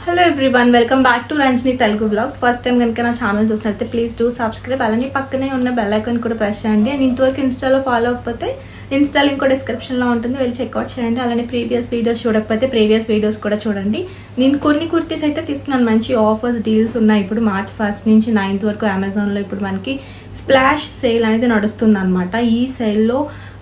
Hello everyone, welcome back to Ranjani Telugu vlogs. First time కనుక నా channel చూసినట్లయితే ప్లీజ్ డూ సబ్స్క్రైబ్. అలానే పక్కనే ఉన్న బెల్ ఐకాన్ కూడా ప్రెస్ చేయండి. అండ్ ఇంతవరకు ఇన్స్టాలో ఫాలో అవ్వకపోతే ఇన్స్టా లింక్ కూడా డిస్క్రిప్షన్లో ఉంటుంది, వెళ్ళి చెక్అవుట్ చేయండి. అలానే ప్రీవియస్ వీడియోస్ చూడకపోతే ప్రీవియస్ వీడియోస్ కూడా చూడండి. నేను కొన్ని కుర్తీస్ అయితే తీసుకున్నాను, మంచి ఆఫర్స్ డీల్స్ ఉన్నాయి. ఇప్పుడు మార్చ్ 1 నుంచి 9th వరకు అమెజాన్లో ఇప్పుడు మనకి స్ప్లాష్ సేల్ అనేది నడుస్తుంది అనమాట. ఈ సేల్లో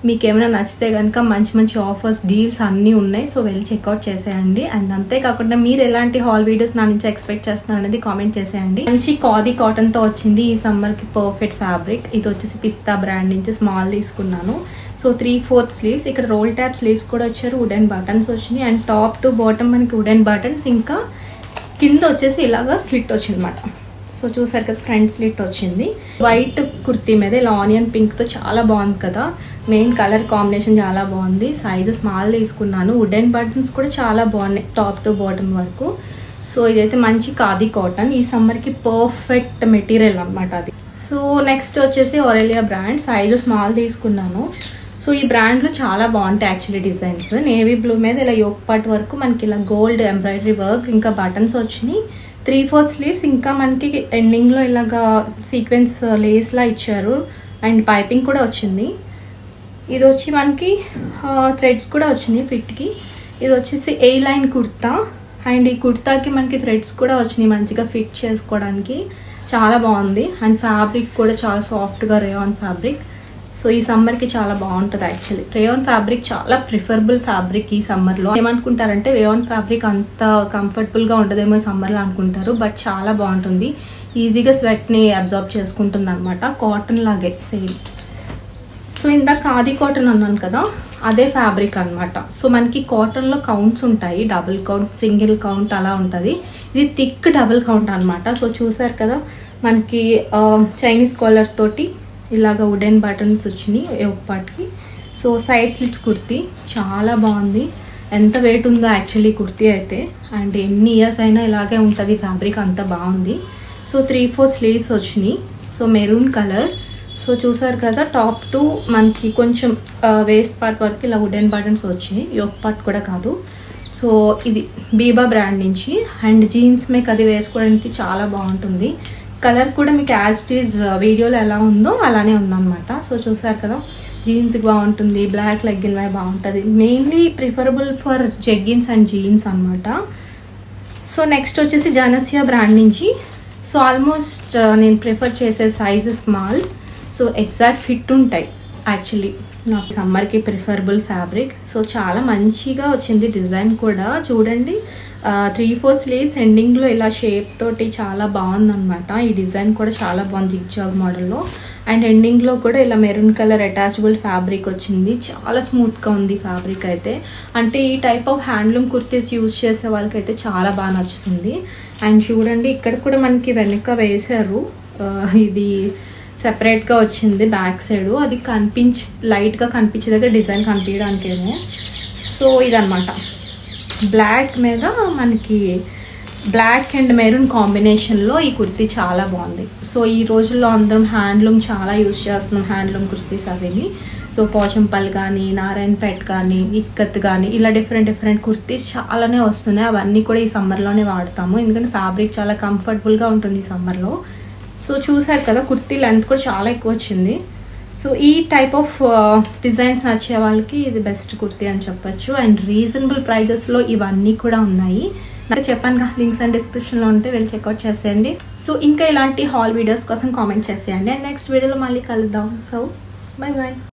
మీకు ఏమైనా నచ్చితే కనుక మంచి మంచి ఆఫర్స్ డీల్స్ అన్నీ ఉన్నాయి. సో వెళ్ళి చెక్అవుట్ చేసేయండి. అండ్ అంతేకాకుండా మీరు ఎలాంటి హాల్ వీడియోస్ నా నుంచి ఎక్స్పెక్ట్ చేస్తున్నారు అనేది కామెంట్ చేసేయండి. మంచి ఖాదీ కాటన్తో వచ్చింది ఈ సమ్మర్కి పర్ఫెక్ట్ ఫ్యాబ్రిక్. ఇది వచ్చేసి పిస్తా బ్రాండ్ నుంచి స్మాల్ తీసుకున్నాను. సో 3/4 స్లీవ్స్, ఇక్కడ రోల్ ట్యాప్ స్లీవ్స్ కూడా వచ్చారు, వుడెన్ బటన్స్ వచ్చినాయి. అండ్ టాప్ టు బాటమ్ మనకి వుడెన్ బటన్స్, ఇంకా కింద వచ్చేసి ఇలాగా స్లిట్ వచ్చింది అనమాట. సో చూసారు కదా, ఫ్రంట్ స్లిట్ వచ్చింది. వైట్ కుర్తీ మీద ఇలా ఆనియన్ పింక్తో చాలా బాగుంది కదా, మెయిన్ కలర్ కాంబినేషన్ చాలా బాగుంది. సైజ్ స్మాల్ తీసుకున్నాను. వుడెన్ బటన్స్ కూడా చాలా బాగున్నాయి టాప్ టు బాటమ్ వరకు. సో ఇదైతే మంచి ఖాదీ కాటన్, ఈ సమ్మర్కి పర్ఫెక్ట్ మెటీరియల్ అనమాట అది. సో నెక్స్ట్ వచ్చేసి ఒరేలియా బ్రాండ్, సైజ్ స్మాల్ తీసుకున్నాను. సో ఈ బ్రాండ్లో చాలా బాగుంటాయి యాక్చువల్లీ డిజైన్స్. నేవీ బ్లూ మీద ఇలా యోక్ పార్ట్ వరకు మనకి ఇలా గోల్డ్ ఎంబ్రాయిడరీ వర్క్, ఇంకా బటన్స్ వచ్చినాయి. 3/4 స్లీవ్స్, ఇంకా మనకి ఎండింగ్లో ఇలాగా సీక్వెన్స్ లేస్లా ఇచ్చారు. అండ్ పైపింగ్ కూడా వచ్చింది. ఇది వచ్చి మనకి థ్రెడ్స్ కూడా వచ్చినాయి ఫిట్కి. ఇది వచ్చేసి ఏ లైన్ కుర్తా, అండ్ ఈ కుర్తాకి మనకి థ్రెడ్స్ కూడా వచ్చినాయి మంచిగా ఫిట్ చేసుకోవడానికి. చాలా బాగుంది. అండ్ ఫ్యాబ్రిక్ కూడా చాలా సాఫ్ట్గా రేయాన్ ఫ్యాబ్రిక్. సో ఈ సమ్మర్కి చాలా బాగుంటుంది యాక్చువల్లీ. రేయాన్ ఫ్యాబ్రిక్ చాలా ప్రిఫరబుల్ ఫ్యాబ్రిక్ ఈ సమ్మర్లో. ఏమనుకుంటారంటే రేయాన్ ఫ్యాబ్రిక్ అంత కంఫర్టబుల్గా ఉండదేమో సమ్మర్లో అనుకుంటారు, బట్ చాలా బాగుంటుంది. ఈజీగా స్వెట్ని అబ్జార్బ్ చేసుకుంటుంది అనమాట, కాటన్ లాగే సేమ్. సో ఇందాక ఖాదీ కాటన్ అన్నాను కదా, అదే ఫ్యాబ్రిక్ అనమాట. సో మనకి కాటన్లో కౌంట్స్ ఉంటాయి, డబుల్ కౌంట్, సింగిల్ కౌంట్ అలా ఉంటుంది. ఇది థిక్ డబుల్ కౌంట్ అనమాట. సో చూసారు కదా, మనకి చైనీస్ కాలర్ తోటి ఇలాగ వుడెన్ బటన్స్ వచ్చినాయి ఒక పార్ట్కి. సో సైడ్ స్లిట్స్ కుర్తీ చాలా బాగుంది. ఎంత వెయిట్ ఉందో యాక్చువల్లీ కుర్తీ అయితే, అండ్ ఎన్ని ఇయర్స్ అయినా ఇలాగే ఉంటుంది ఫ్యాబ్రిక్, అంత బాగుంది. సో 3/4 స్లీవ్స్ వచ్చినాయి. So maroon colour. సో చూసారు కదా, టాప్ టు మనకి కొంచెం వేస్ట్ పార్ట్ వరకు ఇలా వుడెన్ బటన్స్ వచ్చాయి, యోక్ పార్ట్ కూడా కాదు. సో ఇది బీబా బ్రాండ్ నుంచి. అండ్ జీన్స్ మీకు అది వేసుకోవడానికి చాలా బాగుంటుంది. కలర్ కూడా మీకు యాజ్ ఇట్ ఈజ్ వీడియోలో ఎలా ఉందో అలానే ఉందన్నమాట. సో చూసారు కదా, జీన్స్కి బాగుంటుంది, బ్లాక్ లెగ్గిన్ వై బాగుంటుంది. Mainly preferable for jeggings and jeans అనమాట. సో నెక్స్ట్ వచ్చేసి జనసియా బ్రాండ్ నుంచి. సో ఆల్మోస్ట్ నేను ప్రిఫర్ చేసే size small. So exact fit ఉంటాయి యాక్చువల్లీ. నాకు సమ్మర్కి ప్రిఫరబుల్ ఫ్యాబ్రిక్. సో చాలా మంచిగా వచ్చింది డిజైన్ కూడా చూడండి. 3/4 స్లీవ్స్, ఎండింగ్లో ఇలా షేప్ తోటి చాలా బాగుందన్నమాట. ఈ డిజైన్ కూడా చాలా బాగుంది జిగ్జాగ్ మోడల్లో. అండ్ ఎండింగ్లో కూడా ఇలా మెరూన్ కలర్ అటాచబుల్ ఫ్యాబ్రిక్ వచ్చింది. చాలా స్మూత్గా ఉంది ఫ్యాబ్రిక్ అయితే. అంటే ఈ type of handloom kurtis use చేసే వాళ్ళకైతే చాలా బాగా నచ్చుతుంది. అండ్ చూడండి, ఇక్కడ కూడా మనకి వెనక వేశారు, ఇది సెపరేట్గా వచ్చింది బ్యాక్ సైడ్. అది లైట్గా కనిపించే దగ్గర డిజైన్ కనిపించడానికేమో. సో ఇదనమాట, బ్లాక్ మీద మనకి బ్లాక్ అండ్ మెరూన్ కాంబినేషన్లో ఈ కుర్తీ చాలా బాగుంది. సో ఈ రోజుల్లో అందరం హ్యాండ్లూమ్ చాలా యూజ్ చేస్తున్నాం, హ్యాండ్లూమ్ కుర్తీస్ అవి. సో పోచంపల్లి కానీ, నారాయణపేట్ కానీ, ఇక్కత్ కానీ, ఇలా డిఫరెంట్ కుర్తీస్ చాలానే వస్తున్నాయి. అవన్నీ కూడా ఈ సమ్మర్లోనే వాడతాము, ఎందుకంటే ఫ్యాబ్రిక్ చాలా కంఫర్టబుల్గా ఉంటుంది ఈ సమ్మర్లో. సో చూసారు కదా, కుర్తీ లెంత్ కూడా చాలా ఎక్కువ వచ్చింది. సో ఈ టైప్ ఆఫ్ డిజైన్స్ నచ్చే వాళ్ళకి ఇది బెస్ట్ కుర్తీ అని చెప్పొచ్చు. అండ్ రీజనబుల్ ప్రైజెస్లో ఇవన్నీ కూడా ఉన్నాయి. నాకు చెప్పాను కదా, లింక్స్ అండ్ డిస్క్రిప్షన్లో ఉంటే వెళ్ళి చెక్అవుట్ చేసేయండి. సో ఇంకా ఇలాంటి హాల్ వీడియోస్ కోసం కామెంట్ చేసేయండి. అండ్ నెక్స్ట్ వీడియోలో మళ్ళీ కలుద్దాం. So by.